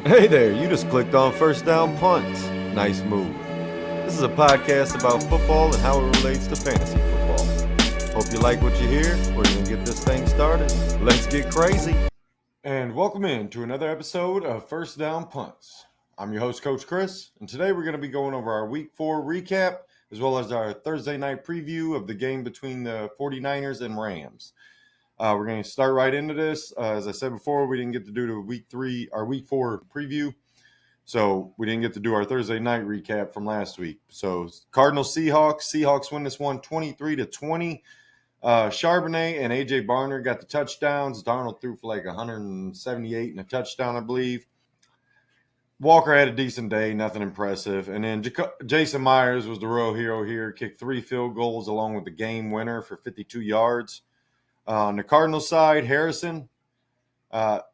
Hey there, you just clicked on First Down Punts. Nice move. This is a podcast about football and how it relates to fantasy football. Hope you like what you hear. We're going to get this thing started. Let's get crazy. And welcome in to another episode of First Down Punts. I'm your host, Coach Chris, and today we're going to be going over our Week 4 recap as well as our Thursday night preview of the game between the 49ers and Rams. We're going to start right into this. As I said before, we didn't get to do the Week 4 preview. So we didn't get to do our Thursday night recap from last week. So Cardinals Seahawks win this one 23-20. Charbonnet and AJ Barner got the touchdowns. Darnold threw for like 178 and a touchdown, I believe. Walker had a decent day, nothing impressive. And then Jason Myers was the real hero here, kicked 3 field goals along with the game winner for 52 yards. On the Cardinals side, Harrison, after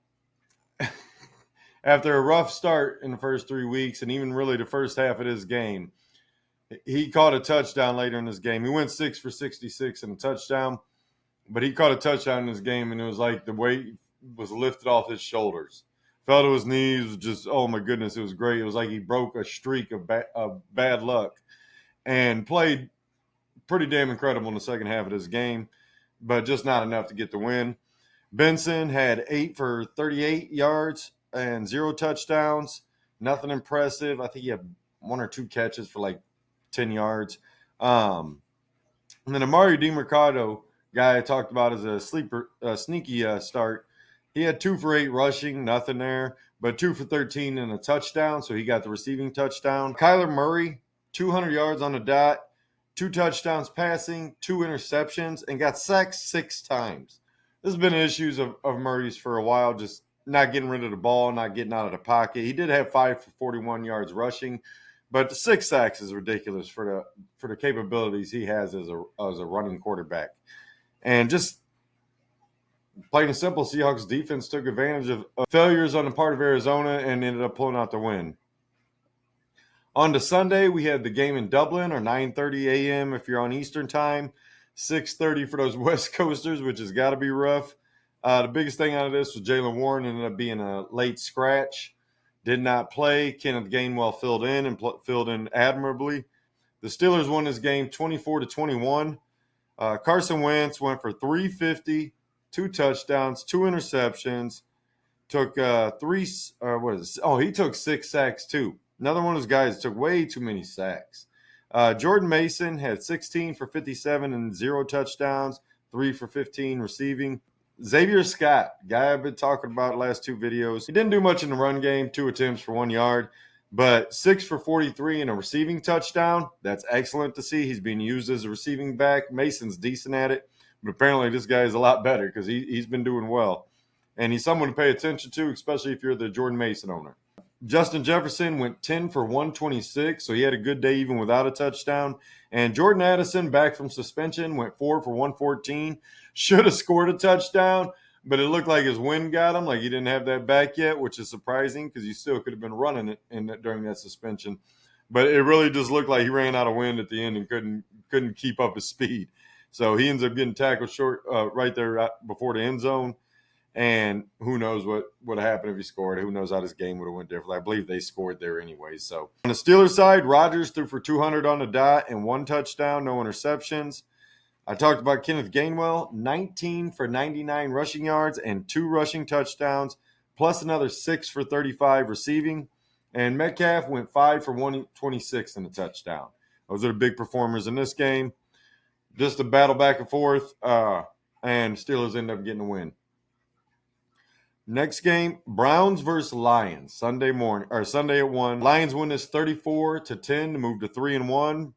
a rough start in the first 3 weeks and even really the first half of this game, he caught a touchdown later in this game. He went 6 for 66 and a touchdown, but he caught a touchdown in this game, and it was like the weight was lifted off his shoulders. Fell to his knees, just, oh my goodness, it was great. It was like he broke a streak of bad luck and played pretty damn incredible in the second half of this game, but just not enough to get the win. Benson had 8 for 38 yards and 0 touchdowns. Nothing impressive. I think he had 1 or 2 catches for like 10 yards. And then Amari DiMercado, guy I talked about as a sneaky start, he had 2 for 8 rushing, nothing there, but 2 for 13 and a touchdown, so he got the receiving touchdown. Kyler Murray, 200 yards on the dot, 2 touchdowns passing, 2 interceptions, and got sacked 6 times. This has been issues of Murray's for a while, just not getting rid of the ball, not getting out of the pocket. He did have 5 for 41 yards rushing, but the 6 sacks is ridiculous for the capabilities he has as a running quarterback. And just plain and simple, Seahawks defense took advantage of failures on the part of Arizona and ended up pulling out the win. On to Sunday, we had the game in Dublin, or 9:30 a.m. if you're on Eastern time, 6:30 for those West Coasters, which has got to be rough. The biggest thing out of this was Jaylen Warren ended up being a late scratch. Did not play. Kenneth Gainwell filled in and filled in admirably. The Steelers won this game 24-21. Carson Wentz went for 350, 2 touchdowns, 2 interceptions. Took he took 6 sacks too. Another one of those guys took way too many sacks. Jordan Mason had 16 for 57 and 0 touchdowns, 3 for 15 receiving. Xavier Scott, guy I've been talking about the last 2 videos. He didn't do much in the run game, 2 attempts for 1 yard, but 6 for 43 and a receiving touchdown. That's excellent to see. He's being used as a receiving back. Mason's decent at it, but apparently this guy is a lot better because he's been doing well. And he's someone to pay attention to, especially if you're the Jordan Mason owner. Justin Jefferson went 10 for 126, so he had a good day even without a touchdown. And Jordan Addison, back from suspension, went 4 for 114. Should have scored a touchdown, but it looked like his wind got him, like he didn't have that back yet, which is surprising because he still could have been running it during that suspension. But it really just looked like he ran out of wind at the end and couldn't keep up his speed. So he ends up getting tackled short right there before the end zone. And who knows what would have happened if he scored. Who knows how this game would have went differently. I believe they scored there anyway. So on the Steelers side, Rodgers threw for 200 on the dot and 1 touchdown, no interceptions. I talked about Kenneth Gainwell, 19 for 99 rushing yards and 2 rushing touchdowns, plus another 6 for 35 receiving. And Metcalf went 5 for 126 and a touchdown. Those are the big performers in this game. Just a battle back and forth, and Steelers end up getting a win. Next game, Browns versus Lions, Sunday at 1. Lions win this 34-10 to move to 3-1.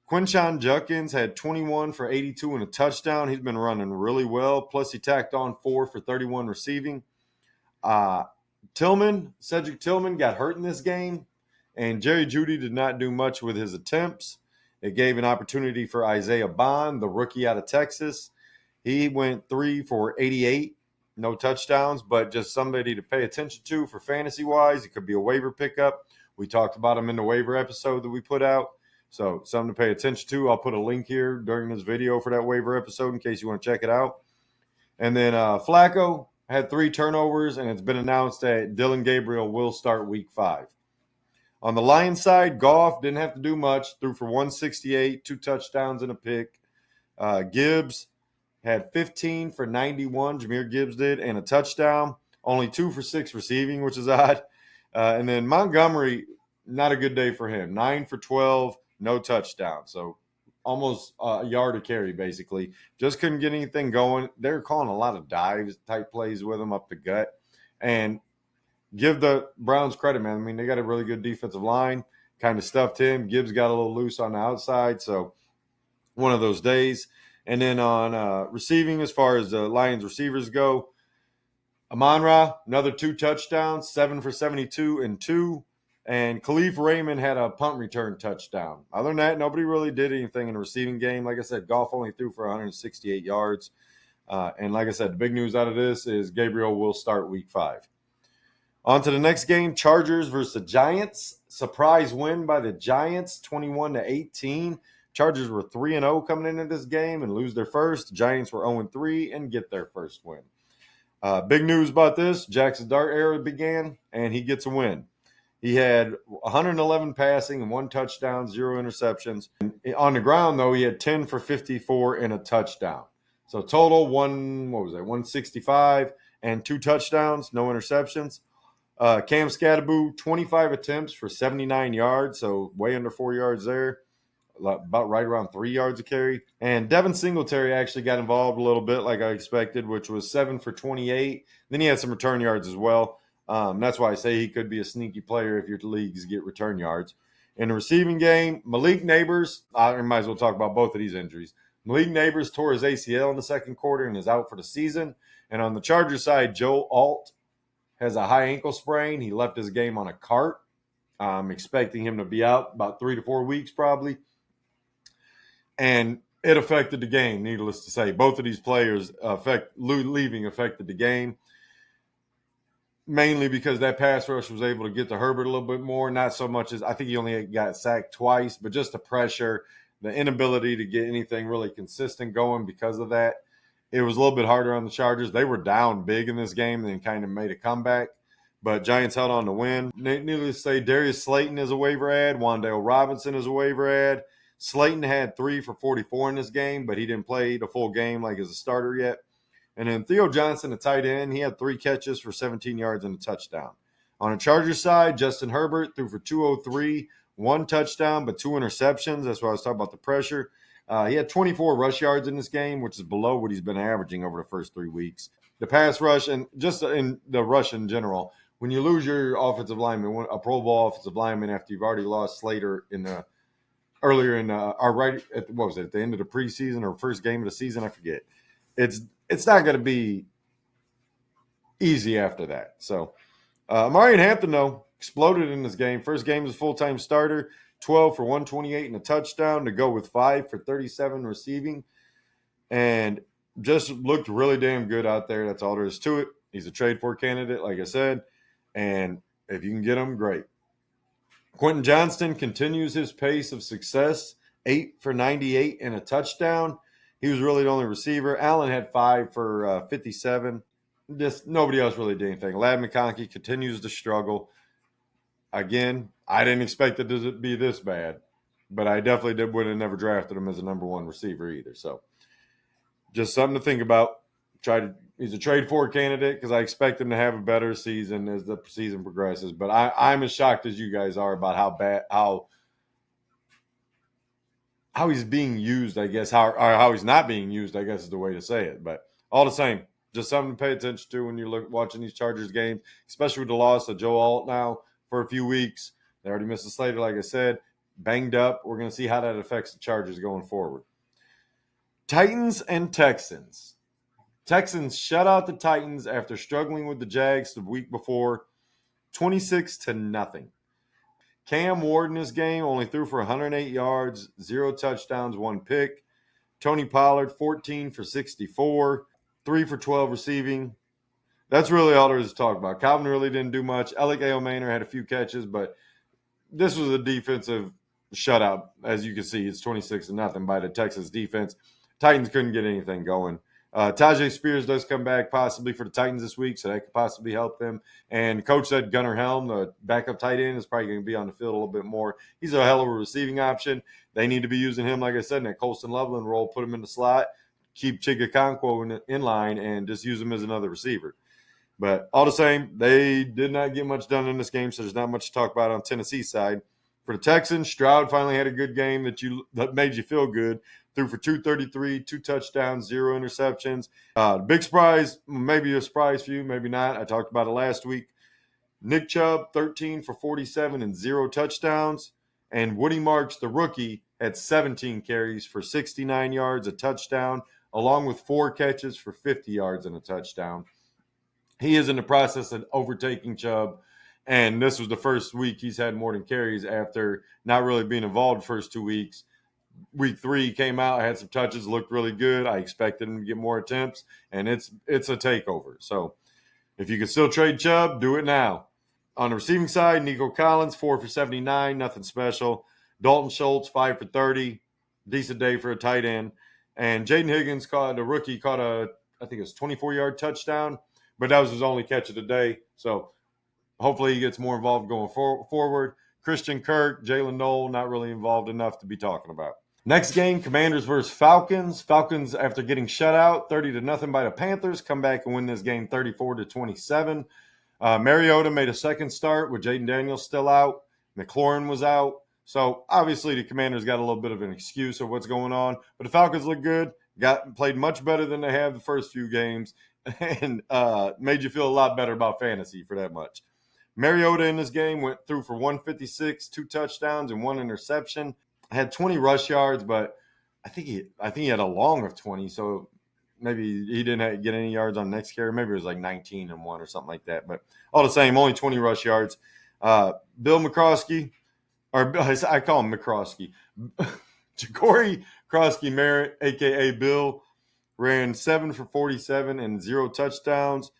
Quinshon Judkins had 21 for 82 and a touchdown. He's been running really well. Plus, he tacked on 4 for 31 receiving. Cedric Tillman got hurt in this game, and Jerry Jeudy did not do much with his attempts. It gave an opportunity for Isaiah Bond, the rookie out of Texas. He went 3 for 88. No touchdowns, but just somebody to pay attention to for fantasy-wise. It could be a waiver pickup. We talked about him in the waiver episode that we put out. So something to pay attention to. I'll put a link here during this video for that waiver episode in case you want to check it out. And then Flacco had 3 turnovers, and it's been announced that Dylan Gabriel will start week 5. On the Lions side, Goff didn't have to do much, threw for 168, 2 touchdowns and a pick. Gibbs had 15 for 91, Jahmyr Gibbs did, and a touchdown. Only 2 for 6 receiving, which is odd. And then Montgomery, not a good day for him. 9 for 12, no touchdown. So almost a yard a carry, basically. Just couldn't get anything going. They were calling a lot of dives type plays with him up the gut. And give the Browns credit, man. I mean, they got a really good defensive line, kind of stuffed him. Gibbs got a little loose on the outside, so one of those days. And then on receiving, as far as the Lions receivers go, Amon-Ra, another 2 touchdowns, 7 for 72 and 2. And Khalif Raymond had a punt return touchdown. Other than that, nobody really did anything in the receiving game. Like I said, Goff only threw for 168 yards. And like I said, the big news out of this is Gabriel will start week 5. On to the next game, Chargers versus the Giants. Surprise win by the Giants, 21-18. Chargers were 3-0 coming into this game and lose their first. Giants were 0-3 and get their first win. Big news about this, Jackson Dart era began, and he gets a win. He had 111 passing and 1 touchdown, 0 interceptions. On the ground, though, he had 10 for 54 and a touchdown. So total, 165 and 2 touchdowns, no interceptions. Cam Scatterboo, 25 attempts for 79 yards, so way under 4 yards there, about right around 3 yards a carry. And Devin Singletary actually got involved a little bit like I expected, which was 7 for 28. Then he had some return yards as well. That's why I say he could be a sneaky player if your leagues get return yards. In the receiving game, Malik Neighbors, I might as well talk about both of these injuries. Malik Neighbors tore his ACL in the second quarter and is out for the season. And on the Chargers side, Joe Alt has a high ankle sprain. He left his game on a cart. I'm expecting him to be out about 3 to 4 weeks probably. And it affected the game, needless to say. Both of these players leaving affected the game, mainly because that pass rush was able to get to Herbert a little bit more. Not so much as I think he only got sacked twice, but just the pressure, the inability to get anything really consistent going because of that. It was a little bit harder on the Chargers. They were down big in this game and then kind of made a comeback. But Giants held on to win. Needless to say, Darius Slayton is a waiver ad. Wan'Dale Robinson is a waiver ad. Slayton had 3 for 44 in this game, but he didn't play the full game like as a starter yet. And then Theo Johnson, the tight end, he had 3 catches for 17 yards and a touchdown. On the Chargers side, Justin Herbert threw for 203, 1 touchdown, but 2 interceptions. That's why I was talking about the pressure. He had 24 rush yards in this game, which is below what he's been averaging over the first 3 weeks. The pass rush and just in the rush in general, when you lose your offensive lineman, a Pro Bowl offensive lineman after you've already lost Slater at the end of the preseason or first game of the season, I forget. It's not going to be easy after that. So Amarian Hampton, though, exploded in this game. First game as a full-time starter, 12 for 128 and a touchdown to go with 5 for 37 receiving. And just looked really damn good out there. That's all there is to it. He's a trade-for candidate, like I said. And if you can get him, great. Quentin Johnston continues his pace of success, 8 for 98 and a touchdown. He was really the only receiver. Allen had 5 for 57. Just nobody else really did anything. Ladd McConkey continues to struggle. Again, I didn't expect it to be this bad, but I definitely would have never drafted him as a number 1 receiver either. So just something to think about. He's a trade for candidate because I expect him to have a better season as the season progresses. But I'm as shocked as you guys are about how he's being used, I guess, how he's not being used, I guess is the way to say it. But all the same, just something to pay attention to when you're watching these Chargers games, especially with the loss of Joe Alt now for a few weeks. They already missed a Slater, like I said, banged up. We're going to see how that affects the Chargers going forward. Titans and Texans. Texans shut out the Titans after struggling with the Jags the week before, 26-0. Cam Ward in this game only threw for 108 yards, 0 touchdowns, 1 pick. Tony Pollard, 14 for 64, 3 for 12 receiving. That's really all there is to talk about. Calvin really didn't do much. Alec Aomaner had a few catches, but this was a defensive shutout. As you can see, it's 26-0 by the Texas defense. Titans couldn't get anything going. Tajay Spears does come back possibly for the Titans this week, so that could possibly help them. And coach said Gunnar Helm, the backup tight end, is probably going to be on the field a little bit more. He's a hell of a receiving option. They need to be using him, like I said, in that Colston Loveland role, put him in the slot, keep Chigakonkwo in line, and just use him as another receiver. But all the same, they did not get much done in this game, so there's not much to talk about on Tennessee's side. For the Texans, Stroud finally had a good game that made you feel good. Threw for 233, 2 touchdowns, 0 interceptions. Big surprise, maybe a surprise for you, maybe not. I talked about it last week. Nick Chubb, 13 for 47 and 0 touchdowns. And Woody Marks, the rookie, had 17 carries for 69 yards, a touchdown, along with 4 catches for 50 yards and a touchdown. He is in the process of overtaking Chubb, and this was the first week he's had more than carries after not really being involved the first 2 weeks. Week 3 he came out, had some touches, looked really good. I expected him to get more attempts, and it's a takeover. So if you can still trade Chubb, do it now. On the receiving side, Nico Collins, 4 for 79, nothing special. Dalton Schultz, 5 for 30, decent day for a tight end. And Jaden Higgins, the rookie, caught I think it was 24-yard touchdown, but that was his only catch of the day. So hopefully he gets more involved going forward. Christian Kirk, Jalen Noel, not really involved enough to be talking about. Next game, Commanders versus Falcons. Falcons, after getting shut out 30-0 by the Panthers, come back and win this game 34-27. Mariota made a second start with Jaden Daniels still out. McLaurin was out. So obviously the Commanders got a little bit of an excuse of what's going on. But the Falcons look good, played much better than they have the first few games, and made you feel a lot better about fantasy for that much. Mariota in this game went through for 156, 2 touchdowns, and 1 interception. Had 20 rush yards, but I think he had a long of 20, so maybe he didn't get any yards on the next carry. Maybe it was like 19 and 1 or something like that. But all the same, only 20 rush yards. Bill McCroskey, or I call him McCroskey. Ja'Cory Crosky Merritt, a.k.a. Bill, ran 7 for 47 and 0 touchdowns.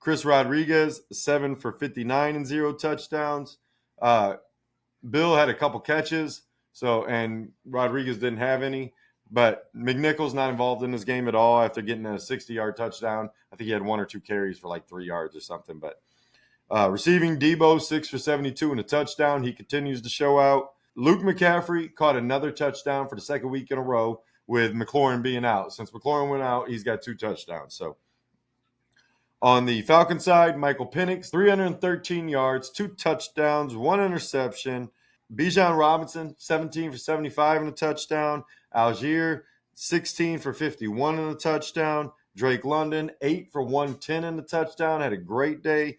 Chris Rodriguez, 7 for 59 and 0 touchdowns. Bill had a couple catches, and Rodriguez didn't have any. But McNichols not involved in this game at all after getting a 60-yard touchdown. I think he had 1 or 2 carries for like 3 yards or something. But receiving, Debo, 6 for 72 and a touchdown. He continues to show out. Luke McCaffrey caught another touchdown for the second week in a row with McLaurin being out. Since McLaurin went out, he's got 2 touchdowns. So on the Falcon side, Michael Penix, 313 yards, 2 touchdowns, 1 interception. Bijan Robinson, 17 for 75 and a touchdown. Algier, 16 for 51 and a touchdown. Drake London, 8 for 110 and a touchdown. Had a great day.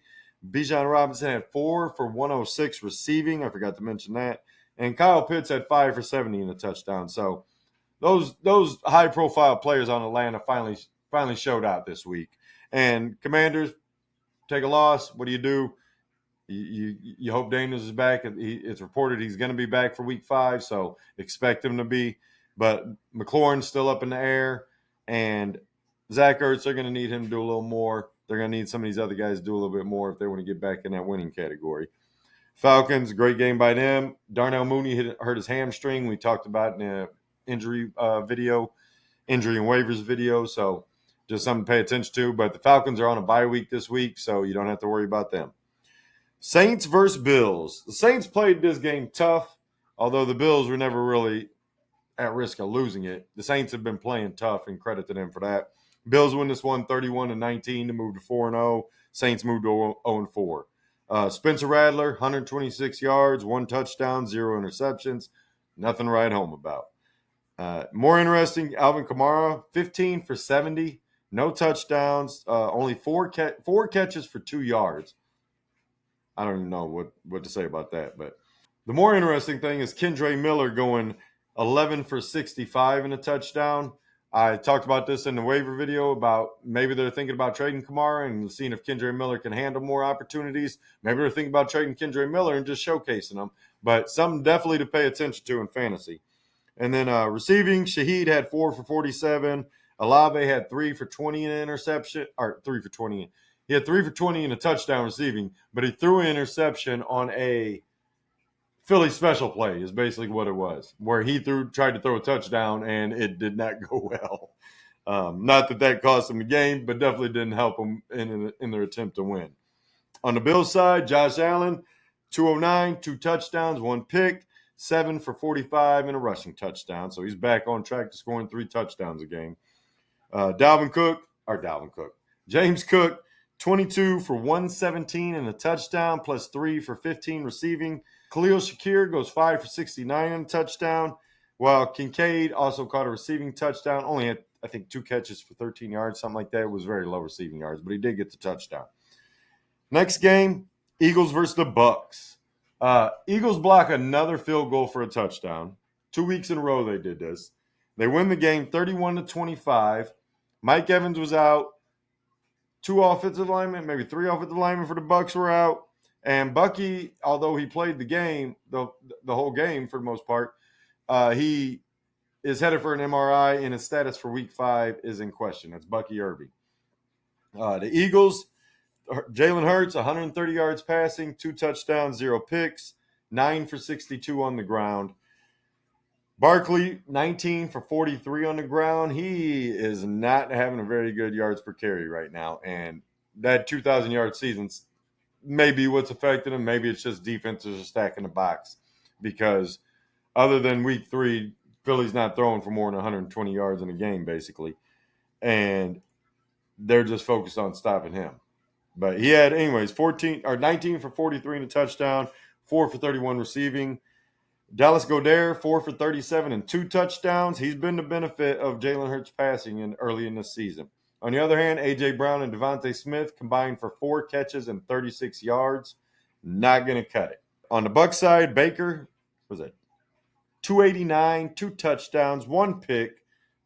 Bijan Robinson had 4 for 106 receiving. I forgot to mention that. And Kyle Pitts had 5 for 70 and a touchdown. So those high-profile players on Atlanta finally showed out this week. And Commanders, take a loss. What do? You hope Daniels is back. It's reported he's going to be back for week 5, so expect him to be. But McLaurin's still up in the air, and Zach Ertz, they're going to need him to do a little more. They're going to need some of these other guys to do a little bit more if they want to get back in that winning category. Falcons, great game by them. Darnell Mooney hurt his hamstring. We talked about in the injury and waivers video, so just something to pay attention to. But the Falcons are on a bye week this week, so you don't have to worry about them. Saints versus Bills. The Saints played this game tough, although the Bills were never really at risk of losing it. The Saints have been playing tough, and credit to them for that. Bills win this one 31-19 to move to 4-0. Saints moved to 0-4. Spencer Rattler, 126 yards, 1 touchdown, 0 interceptions. Nothing to write home about. More interesting, Alvin Kamara, 15 for 70, no touchdowns, only 4 catches for 2 yards. I don't even know what to say about that. But the more interesting thing is Kendre Miller going 11 for 65 and a touchdown. I talked about this in the waiver video about maybe they're thinking about trading Kamara and seeing if Kendre Miller can handle more opportunities. Maybe they're thinking about trading Kendre Miller and just showcasing him. But something definitely to pay attention to in fantasy. And then receiving, Shaheed had 4 for 47. Olave had 3 for 20 and an interception, or 3 for 20. He had 3 for 20 and a touchdown receiving, but he threw an interception on a Philly special play is basically what it was, where he tried to throw a touchdown and it did not go well. Not that cost them the game, but definitely didn't help them in their attempt to win. On the Bills side, Josh Allen, 209, 2 touchdowns, 1 pick, 7 for 45, and a rushing touchdown. So he's back on track to scoring 3 touchdowns a game. James Cook, 22 for 117 and a touchdown, plus 3 for 15 receiving. Khalil Shakir goes 5 for 69 and a touchdown, while Kincaid also caught a receiving touchdown. Only had, I think, 2 catches for 13 yards, something like that. It was very low receiving yards, but he did get the touchdown. Next game, Eagles versus the Bucks. Eagles block another field goal for a touchdown. 2 weeks in a row they did this. They win the game 31-25. Mike Evans was out. 2 offensive linemen, maybe 3 offensive linemen for the Bucks were out. And Bucky, although he played the game, the whole game for the most part, he is headed for an MRI, and his status for Week 5 is in question. That's Bucky Irving. The Eagles, Jalen Hurts, 130 yards passing, 2 touchdowns, 0 picks, 9 for 62 on the ground. Barkley, 19 for 43 on the ground. He is not having a very good yards per carry right now. And that 2,000-yard season's maybe what's affecting him. Maybe it's just defenses are stacking the box. Because other than Week 3, Philly's not throwing for more than 120 yards in a game, basically. And they're just focused on stopping him. But he had, anyways, 19 for 43 and a touchdown, 4 for 31 receiving. Dallas Goedert, 4 for 37 and 2 touchdowns. He's been the benefit of Jalen Hurts passing early in the season. On the other hand, A.J. Brown and Devontae Smith combined for 4 catches and 36 yards. Not going to cut it. On the Bucs side, Baker, what was it? 289, 2 touchdowns, 1 pick.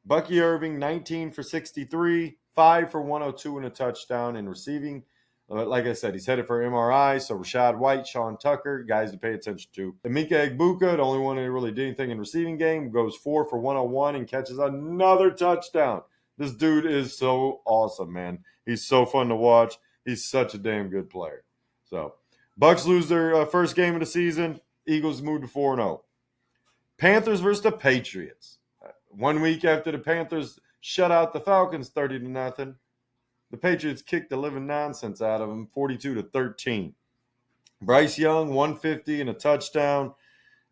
Bucky Irving, 19 for 63, 5 for 102 and a touchdown in receiving. Like I said, he's headed for MRI, so Rashad White, Sean Tucker, guys to pay attention to. Emeka Egbuka, the only one that really did anything in receiving game, goes 4 for 101 and catches another touchdown. This dude is so awesome, man. He's so fun to watch. He's such a damn good player. So, Bucks lose their first game of the season. Eagles move to 4-0. Panthers versus the Patriots. 1 week after the Panthers shut out the Falcons 30-0. The Patriots kicked the living nonsense out of them, 42-13. Bryce Young, 150 and a touchdown.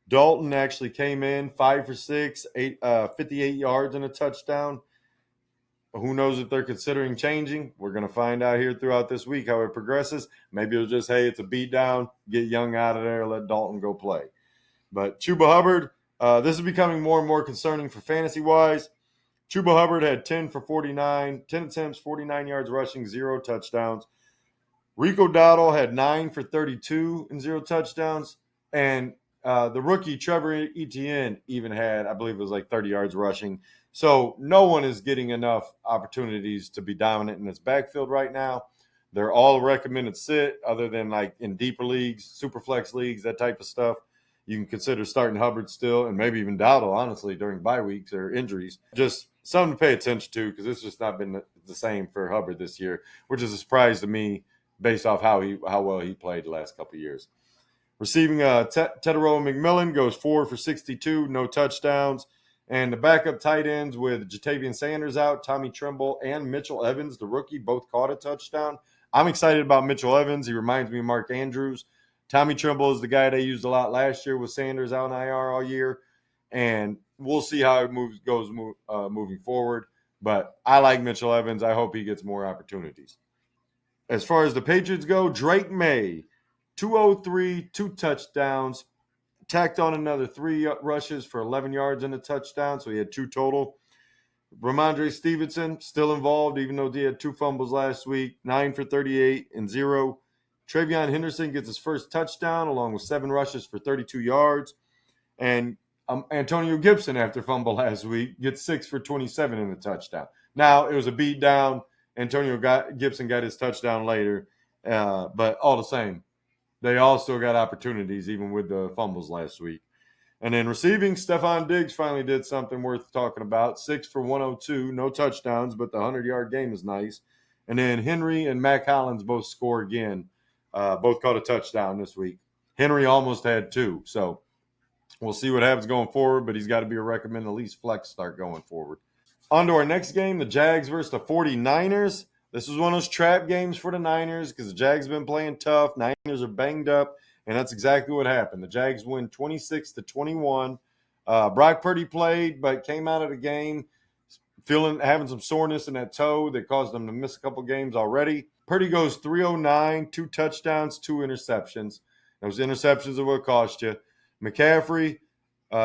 Dalton actually came in 5 for 6, 58 yards and a touchdown. Who knows if they're considering changing? We're going to find out here throughout this week how it progresses. Maybe it'll just, hey, it's a beatdown. Get Young out of there. Let Dalton go play. But Chuba Hubbard, this is becoming more and more concerning for fantasy-wise. Chuba Hubbard had 10 for 49, 10 attempts, 49 yards rushing, 0 touchdowns. Rico Dowdle had 9 for 32 and 0 touchdowns. And the rookie Trevor Etienne even had, I believe it was like 30 yards rushing. So no one is getting enough opportunities to be dominant in this backfield right now. They're all recommended sit other than like in deeper leagues, super flex leagues, that type of stuff. You can consider starting Hubbard still and maybe even Dowdle, honestly, during bye weeks or injuries. Just something to pay attention to because it's just not been the same for Hubbard this year, which is a surprise to me based off how well he played the last couple of years. Receiving Tedero McMillan goes 4 for 62, no touchdowns. And the backup tight ends with Jatavian Sanders out, Tommy Tremble, and Mitchell Evans, the rookie, both caught a touchdown. I'm excited about Mitchell Evans. He reminds me of Mark Andrews. Tommy Tremble is the guy they used a lot last year with Sanders out in IR all year. And we'll see how it goes moving forward. But I like Mitchell Evans. I hope he gets more opportunities. As far as the Patriots go, Drake May, 203, 2 touchdowns, tacked on another 3 rushes for 11 yards and a touchdown, so he had 2 total. Ramondre Stevenson still involved, even though he had 2 fumbles last week, 9 for 38 and 0. Travion Henderson gets his first touchdown along with 7 rushes for 32 yards. And Antonio Gibson, after fumble last week, gets 6 for 27 and a touchdown. Now, it was a beat down. Gibson got his touchdown later, but all the same, they all still got opportunities, even with the fumbles last week. And then receiving, Stephon Diggs finally did something worth talking about. 6 for 102, no touchdowns, but the 100-yard game is nice. And then Henry and Mac Hollins both score again. Both caught a touchdown this week. Henry almost had 2, so we'll see what happens going forward, but he's got to be a recommended at least flex start going forward. On to our next game, the Jags versus the 49ers. This was one of those trap games for the Niners because the Jags have been playing tough. Niners are banged up, and that's exactly what happened. The Jags win 26-21. Brock Purdy played, but came out of the game having some soreness in that toe that caused them to miss a couple games already. Purdy goes 309, 2 touchdowns, 2 interceptions. Those interceptions are what cost you. McCaffrey,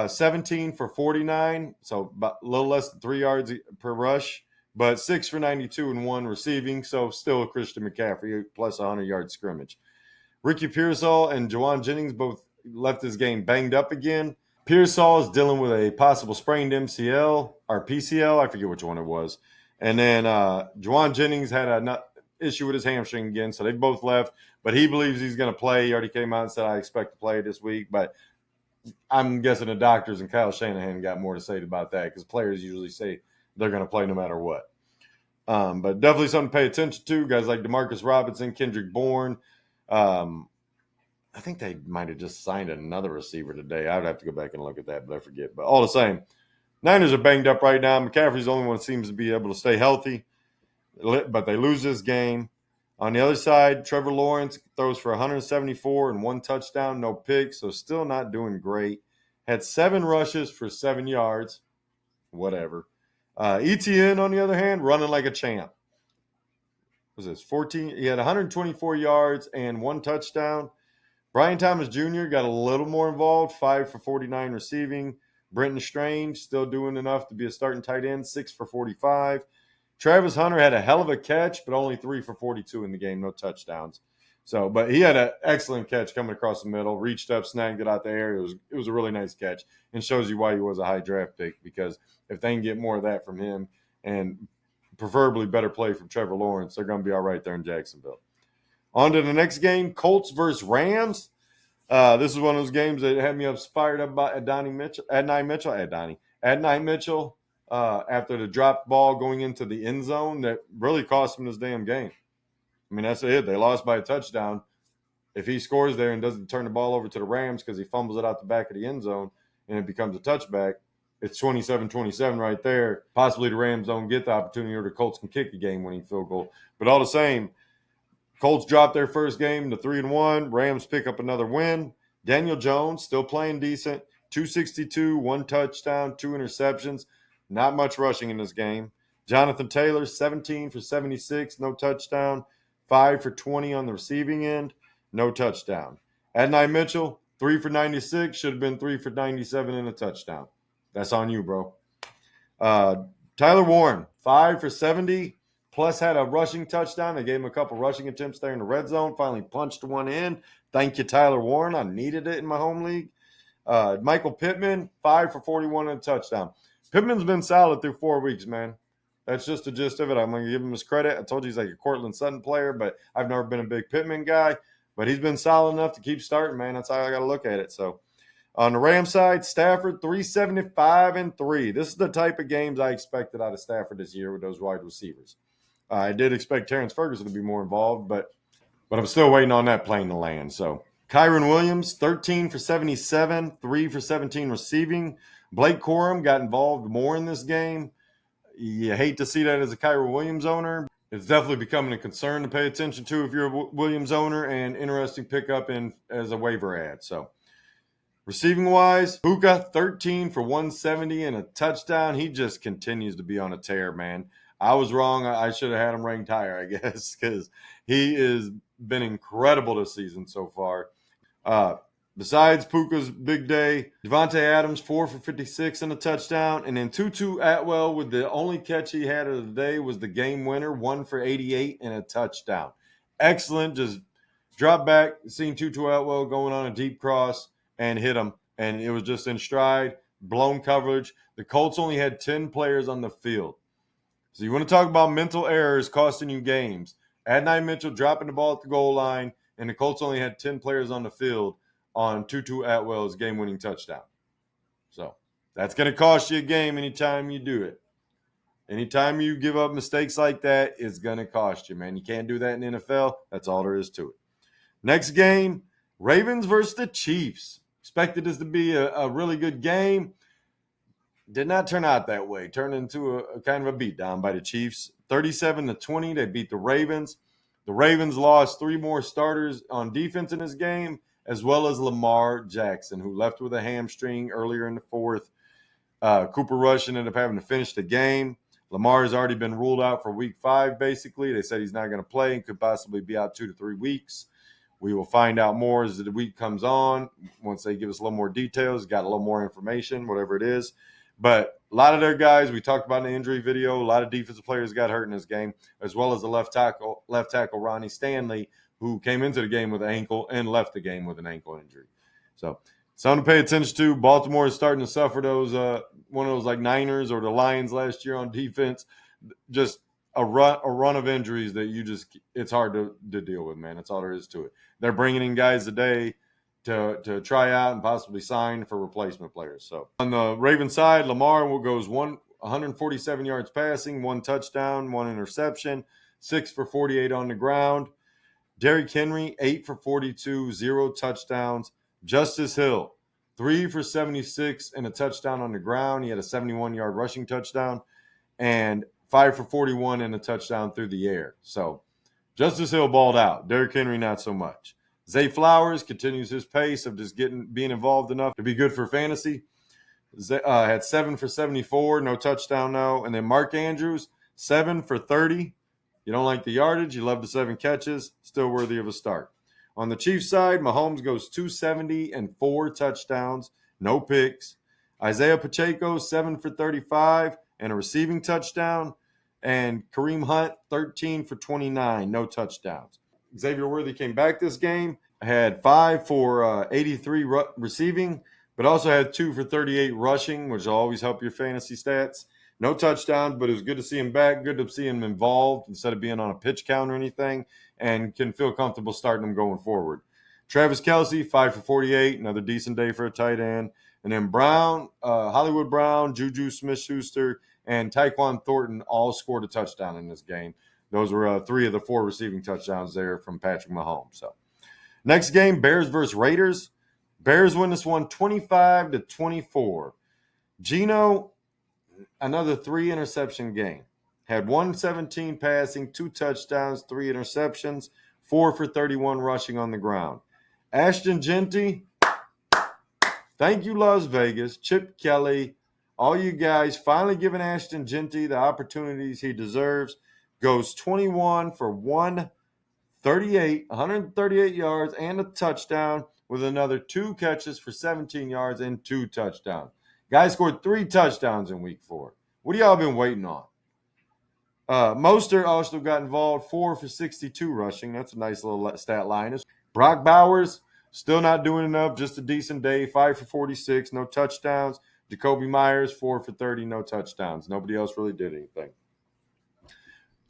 17 for 49, so about a little less than 3 yards per rush, but 6 for 92 and 1 receiving, so still a Christian McCaffrey plus a 100-yard scrimmage. Ricky Pearsall and Juwan Jennings both left this game banged up again. Pearsall is dealing with a possible sprained MCL or PCL. I forget which one it was. And then Juwan Jennings had an issue with his hamstring again, so they both left. But he believes he's going to play. He already came out and said, I expect to play this week. But I'm guessing the doctors and Kyle Shanahan got more to say about that because players usually say they're going to play no matter what. But definitely something to pay attention to. Guys like Demarcus Robinson, Kendrick Bourne. I think they might have just signed another receiver today. I would have to go back and look at that, but I forget. But all the same, Niners are banged up right now. McCaffrey's the only one that seems to be able to stay healthy, but they lose this game. On the other side, Trevor Lawrence throws for 174 and 1 touchdown, no picks, so still not doing great. Had 7 rushes for 7 yards, whatever. ETN, on the other hand, running like a champ. What was this 14? He had 124 yards and 1 touchdown. Brian Thomas Jr. got a little more involved, 5 for 49 receiving. Brenton Strange still doing enough to be a starting tight end, 6 for 45. Travis Hunter had a hell of a catch, but only 3 for 42 in the game, no touchdowns. So, but he had an excellent catch coming across the middle, reached up, snagged it out the air. It was a really nice catch and shows you why he was a high draft pick, because if they can get more of that from him and preferably better play from Trevor Lawrence, they're going to be all right there in Jacksonville. On to the next game, Colts versus Rams. This is one of those games that had me fired up about Adonai Mitchell after the dropped ball going into the end zone that really cost him this damn game. I mean, that's it. They lost by a touchdown. If he scores there and doesn't turn the ball over to the Rams because he fumbles it out the back of the end zone and it becomes a touchback, it's 27-27 right there. Possibly the Rams don't get the opportunity, or the Colts can kick a game-winning field goal. But all the same, Colts dropped their first game to 3-1. Rams pick up another win. Daniel Jones still playing decent. 262, 1 touchdown, 2 interceptions. Not much rushing in this game. Jonathan Taylor, 17 for 76, no touchdown. 5 for 20 on the receiving end, no touchdown. Adonai Mitchell, 3 for 96, should have been 3 for 97 and a touchdown. That's on you, bro. Tyler Warren, 5 for 70. Plus had a rushing touchdown. They gave him a couple rushing attempts there in the red zone. Finally punched one in. Thank you, Tyler Warren. I needed it in my home league. Michael Pittman, 5 for 41 and a touchdown. Pittman's been solid through 4 weeks, man. That's just the gist of it. I'm going to give him his credit. I told you he's like a Cortland Sutton player, but I've never been a big Pittman guy. But he's been solid enough to keep starting, man. That's how I got to look at it. So on the Rams side, Stafford, 375 and 3. This is the type of games I expected out of Stafford this year with those wide receivers. I did expect Terrence Ferguson to be more involved, but I'm still waiting on that plane to land. So Kyron Williams, 13 for 77, 3 for 17 receiving. Blake Corum got involved more in this game. You hate to see that as a Kyron Williams owner. It's definitely becoming a concern to pay attention to if you're a Williams owner, and interesting pickup in as a waiver ad. So receiving-wise, Puka, 13 for 170 and a touchdown. He just continues to be on a tear, man. I was wrong. I should have had him ranked higher, I guess, because he has been incredible this season so far. Besides Puka's big day, Devontae Adams, 4 for 56 and a touchdown. And then Tutu Atwell, with the only catch he had of the day, was the game winner, 1 for 88 and a touchdown. Excellent. Just drop back, seeing Tutu Atwell going on a deep cross and hit him. And it was just in stride, blown coverage. The Colts only had 10 players on the field. So you want to talk about mental errors costing you games. Adonai Mitchell dropping the ball at the goal line, and the Colts only had 10 players on the field on Tutu Atwell's game-winning touchdown. So that's going to cost you a game anytime you do it. Anytime you give up mistakes like that, it's going to cost you, man. You can't do that in the NFL. That's all there is to it. Next game, Ravens versus the Chiefs. Expected this to be a really good game. Did not turn out that way. Turned into a kind of a beatdown by the Chiefs. 37-20, they beat the Ravens. The Ravens lost 3 more starters on defense in this game, as well as Lamar Jackson, who left with a hamstring earlier in the fourth. Cooper Rush ended up having to finish the game. Lamar has already been ruled out for week 5, basically. They said he's not going to play and could possibly be out 2 to 3 weeks. We will find out more as the week comes on. Once they give us a little more details, got a little more information, whatever it is. But a lot of their guys, we talked about in the injury video, a lot of defensive players got hurt in this game, as well as the left tackle Ronnie Stanley, who came into the game with an ankle and left the game with an ankle injury. So something to pay attention to. Baltimore is starting to suffer those one of those like Niners or the Lions last year on defense. Just a run of injuries that it's hard to deal with, man. That's all there is to it. They're bringing in guys today to try out and possibly sign for replacement players. So on the Ravens side, Lamar goes 147 yards passing, 1 touchdown, 1 interception, 6 for 48 on the ground. Derrick Henry, 8 for 42, 0 touchdowns. Justice Hill, 3 for 76 and a touchdown on the ground. He had a 71-yard rushing touchdown and 5 for 41 and a touchdown through the air. So Justice Hill balled out. Derrick Henry, not so much. Zay Flowers continues his pace of just being involved enough to be good for fantasy. Had 7 for 74, no touchdown, no. And then Mark Andrews, 7 for 30. You don't like the yardage. You love the 7 catches. Still worthy of a start. On the Chiefs side, Mahomes goes 270 and 4 touchdowns, no picks. Isaiah Pacheco, 7 for 35 and a receiving touchdown. And Kareem Hunt, 13 for 29, no touchdowns. Xavier Worthy came back this game, had 5 for 83 receiving, but also had 2 for 38 rushing, which will always help your fantasy stats. No touchdown, but it was good to see him back, good to see him involved instead of being on a pitch count or anything, and can feel comfortable starting him going forward. Travis Kelce, 5 for 48, another decent day for a tight end. And then Brown, Hollywood Brown, Juju Smith-Schuster, and Tyquan Thornton all scored a touchdown in this game. Those were 3 of the 4 receiving touchdowns there from Patrick Mahomes. So, next game, Bears versus Raiders. Bears win this one 25-24. Geno, another 3 interception game. Had 117 passing, 2 touchdowns, 3 interceptions, 4 for 31 rushing on the ground. Ashton Jeanty, thank you, Las Vegas. Chip Kelly, all you guys finally giving Ashton Jeanty the opportunities he deserves. Goes 21 for 138 yards and a touchdown with another 2 catches for 17 yards and 2 touchdowns. Guy scored 3 touchdowns in week 4. What have y'all been waiting on? Mostert also got involved, 4 for 62 rushing. That's a nice little stat line. Brock Bowers, still not doing enough, just a decent day, 5 for 46, no touchdowns. Jacoby Myers, 4 for 30, no touchdowns. Nobody else really did anything.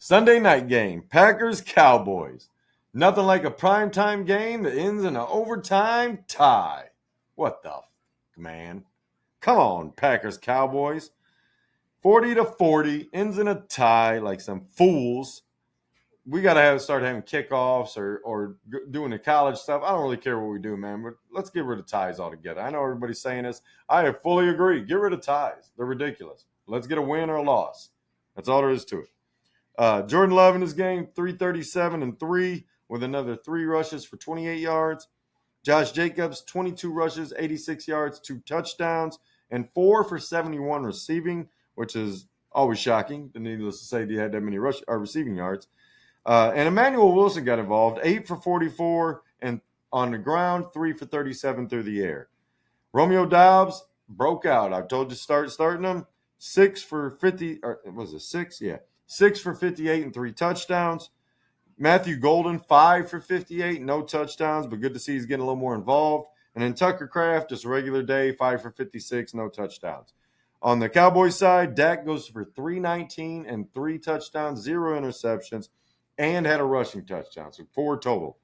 Sunday night game, Packers-Cowboys. Nothing like a primetime game that ends in an overtime tie. What the man? Come on, Packers-Cowboys. 40-40, ends in a tie like some fools. We got to start having kickoffs or doing the college stuff. I don't really care what we do, man, but let's get rid of ties altogether. I know everybody's saying this. I fully agree. Get rid of ties. They're ridiculous. Let's get a win or a loss. That's all there is to it. Jordan Love in this game, 337 and 3 with another 3 rushes for 28 yards. Josh Jacobs, 22 rushes, 86 yards, 2 touchdowns, and 4 for 71 receiving, which is always shocking. Needless to say, he had that many receiving yards. And Emmanuel Wilson got involved, 8 for 44 and on the ground, 3 for 37 through the air. Romeo Doubs broke out. I told you starting him. 6 for 50, or was it 6? Yeah. 6 for 58 and 3 touchdowns. Matthew Golden, 5 for 58, no touchdowns, but good to see he's getting a little more involved. And then Tucker Kraft, just a regular day, 5 for 56, no touchdowns. On the Cowboys side, Dak goes for 319 and 3 touchdowns, 0 interceptions, and had a rushing touchdown, so 4 total.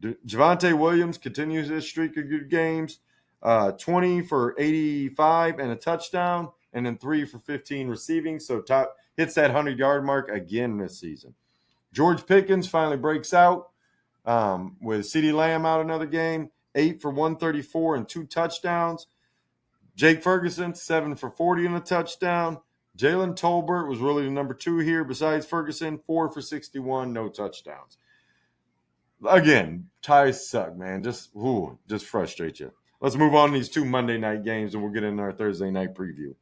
Javonte Williams continues his streak of good games, 20 for 85 and a touchdown, and then 3 for 15 receiving, so hits that 100-yard mark again this season. George Pickens finally breaks out with CeeDee Lamb out another game, 8 for 134 and 2 touchdowns. Jake Ferguson, 7 for 40 and a touchdown. Jalen Tolbert was really the number 2 here besides Ferguson, 4 for 61, no touchdowns. Again, ties suck, man. Just frustrate you. Let's move on to these 2 Monday night games, and we'll get into our Thursday night preview.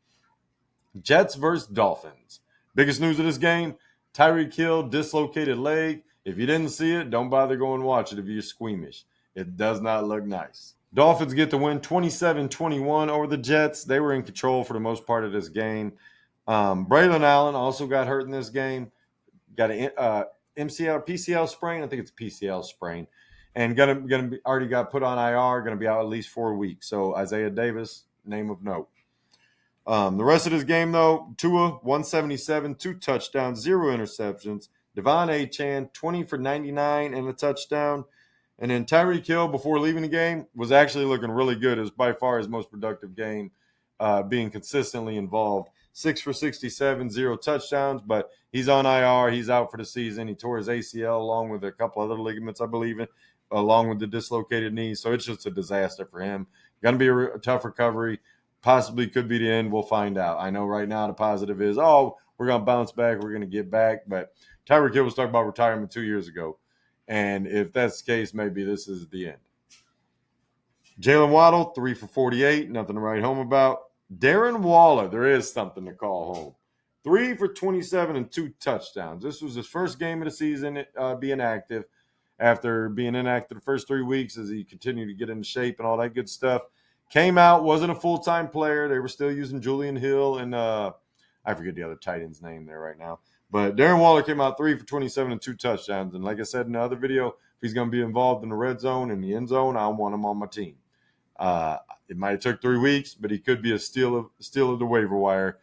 Jets versus Dolphins. Biggest news of this game, Tyreek Hill dislocated leg. If you didn't see it, don't bother going and watch it if you're squeamish. It does not look nice. Dolphins get the win 27-21 over the Jets. They were in control for the most part of this game. Braylon Allen also got hurt in this game. Got an MCL, PCL sprain. I think it's a PCL sprain. And already got put on IR, going to be out at least 4 weeks. So Isaiah Davis, name of note. The rest of this game, though, Tua, 177, 2 touchdowns, 0 interceptions. Devon Achane, 20 for 99 and a touchdown. And then Tyreek Hill, before leaving the game, was actually looking really good. It was by far his most productive game, being consistently involved. 6 for 67, 0 touchdowns, but he's on IR. He's out for the season. He tore his ACL along with a couple other ligaments, I believe, along with the dislocated knee. So it's just a disaster for him. Going to be a tough recovery. Possibly could be the end. We'll find out. I know right now the positive is, we're going to bounce back. We're going to get back. But Tyreek Hill was talking about retirement 2 years ago. And if that's the case, maybe this is the end. Jalen Waddle, 3 for 48. Nothing to write home about. Darren Waller, there is something to call home. 3 for 27 and 2 touchdowns. This was his first game of the season being active after being inactive the first 3 weeks as he continued to get into shape and all that good stuff. Came out, wasn't a full-time player. They were still using Julian Hill and I forget the other tight end's name there right now. But Darren Waller came out 3 for 27 and 2 touchdowns. And like I said in the other video, if he's going to be involved in the red zone and the end zone, I want him on my team. It might have took 3 weeks, but he could be a steal of the waiver wire.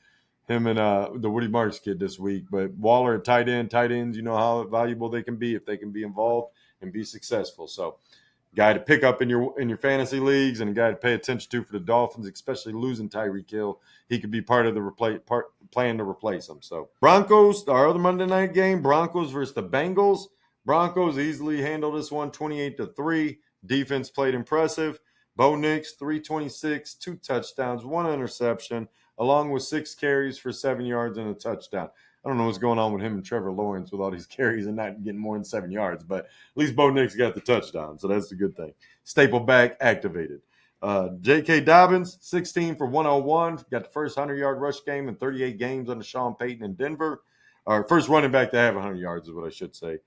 Him and the Woody Marks kid this week. But Waller at tight ends, you know how valuable they can be if they can be involved and be successful. So guy to pick up in your fantasy leagues and a guy to pay attention to for the Dolphins, especially losing Tyreek Hill. He could be part of the plan to replace him. So Broncos, our other Monday night game, Broncos versus the Bengals. Broncos easily handled this one, 28-3. Defense played impressive. Bo Nix, 326, 2 touchdowns, 1 interception, along with 6 carries for 7 yards and a touchdown. I don't know what's going on with him and Trevor Lawrence with all these carries and not getting more than 7 yards, but at least Bo Nix got the touchdown, so that's the good thing. Staple back activated. J.K. Dobbins, 16 for 101, got the first 100-yard rush game in 38 games under Sean Payton in Denver. Or first running back to have 100 yards is what I should say.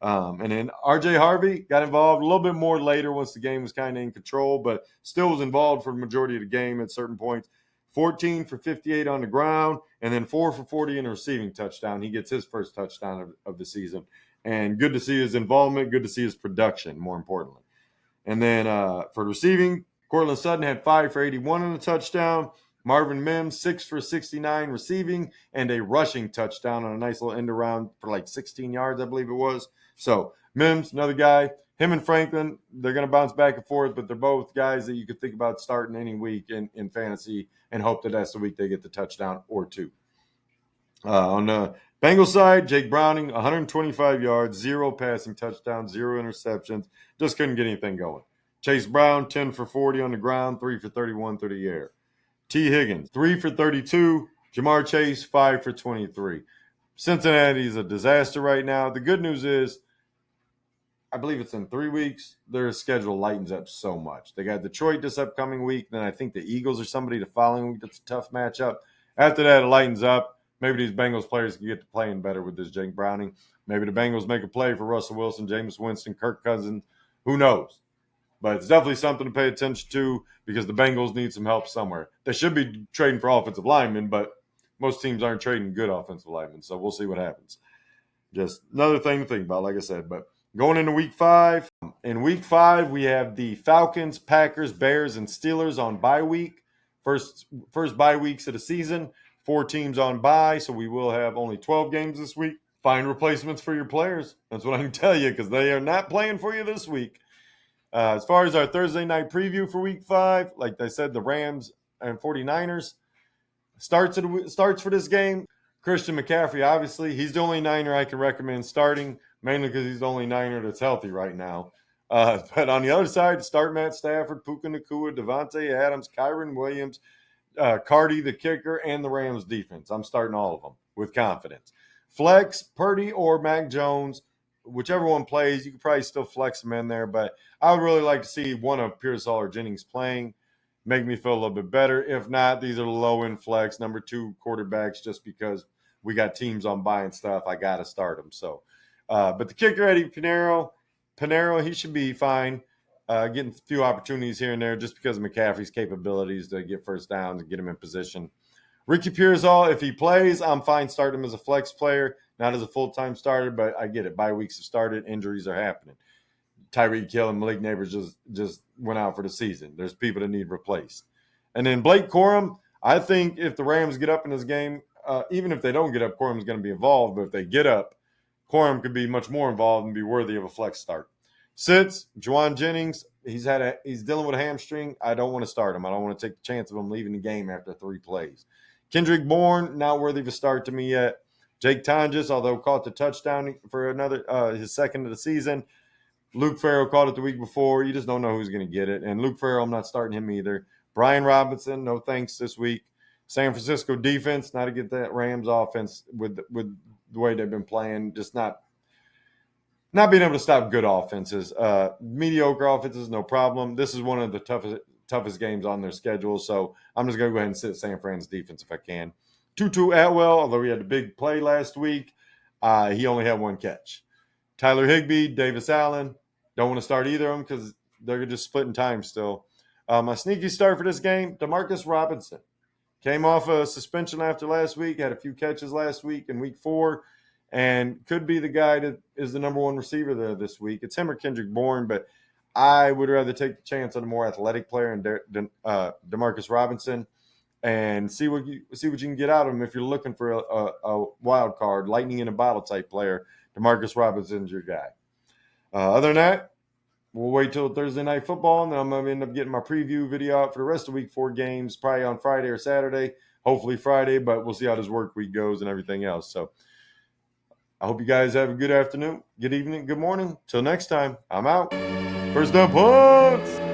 And then R.J. Harvey got involved a little bit more later once the game was kind of in control, but still was involved for the majority of the game at certain points. 14 for 58 on the ground, and then 4 for 40 in a receiving touchdown. He gets his first touchdown of the season. And good to see his involvement, good to see his production, more importantly. And then for receiving, Cortland Sutton had 5 for 81 in a touchdown. Marvin Mims, 6 for 69 receiving, and a rushing touchdown on a nice little end around for like 16 yards, I believe it was. So Mims, another guy. Him and Franklin, they're going to bounce back and forth, but they're both guys that you could think about starting any week in fantasy and hope that that's the week they get the touchdown or 2. On the Bengals side, Jake Browning, 125 yards, 0 passing touchdowns, 0 interceptions. Just couldn't get anything going. Chase Brown, 10 for 40 on the ground, 3 for 31 through the air. T. Higgins, 3 for 32. Jamar Chase, 5 for 23. Cincinnati's a disaster right now. The good news is, I believe it's in 3 weeks, their schedule lightens up so much. They got Detroit this upcoming week. Then I think the Eagles or somebody the following week. That's a tough matchup. After that, it lightens up. Maybe these Bengals players can get to playing better with this Jake Browning. Maybe the Bengals make a play for Russell Wilson, Jameis Winston, Kirk Cousins. Who knows? But it's definitely something to pay attention to because the Bengals need some help somewhere. They should be trading for offensive linemen, but most teams aren't trading good offensive linemen. So we'll see what happens. Just another thing to think about, like I said. But going into week 5. In week 5, we have the Falcons, Packers, Bears, and Steelers on bye week. First bye weeks of the season. 4 teams on bye, so we will have only 12 games this week. Find replacements for your players. That's what I can tell you because they are not playing for you this week. As far as our Thursday night preview for week 5, like I said, the Rams and 49ers starts for this game. Christian McCaffrey, obviously, he's the only Niner I can recommend starting, mainly because he's the only Niner that's healthy right now. But on the other side, start Matt Stafford, Puka Nacua, Devontae Adams, Kyron Williams, Cardi, the kicker, and the Rams defense. I'm starting all of them with confidence. Flex, Purdy or Mac Jones, whichever one plays, you could probably still flex them in there, but I would really like to see one of Pearsall or Jennings playing. Make me feel a little bit better. If not, these are low-end flex, number 2 quarterbacks, just because we got teams on buying stuff. I got to start them. So, but the kicker, Eddie Pinheiro, he should be fine. Getting a few opportunities here and there just because of McCaffrey's capabilities to get first downs and get him in position. Ricky Pearsall, if he plays, I'm fine starting him as a flex player, not as a full-time starter, but I get it. Bye weeks have started. Injuries are happening. Tyreek Hill and Malik Neighbors just went out for the season. There's people that need replaced. And then Blake Corum, I think if the Rams get up in this game, even if they don't get up, Corum's going to be involved. But if they get up, Corum could be much more involved and be worthy of a flex start. Sits, Juwan Jennings, he's dealing with a hamstring. I don't want to start him. I don't want to take the chance of him leaving the game after 3 plays. Kendrick Bourne, not worthy of a start to me yet. Jake Tonjes, although caught the touchdown for another his second of the season. Luke Farrell caught it the week before. You just don't know who's going to get it. And Luke Farrell, I'm not starting him either. Brian Robinson, no thanks this week. San Francisco defense, not to get that Rams offense with the way they've been playing, just not being able to stop good offenses. Mediocre offenses, no problem. This is one of the toughest games on their schedule, so I'm just going to go ahead and sit San Fran's defense if I can. Tutu Atwell, although he had a big play last week, he only had 1 catch. Tyler Higbee, Davis Allen, don't want to start either of them because they're just splitting time still. My sneaky start for this game, Demarcus Robinson. Came off a suspension after last week, had a few catches last week in week 4, and could be the guy that is the number 1 receiver there this week. It's him or Kendrick Bourne, but I would rather take the chance on a more athletic player than Demarcus Robinson and see what you can get out of him if you're looking for a wild card, lightning in a bottle type player. Demarcus Robinson's your guy. Other than that, we'll wait till Thursday Night Football, and then I'm going to end up getting my preview video out for the rest of the week, 4 games, probably on Friday or Saturday, hopefully Friday, but we'll see how this work week goes and everything else. So I hope you guys have a good afternoon, good evening, good morning. Till next time, I'm out. First up, Punts!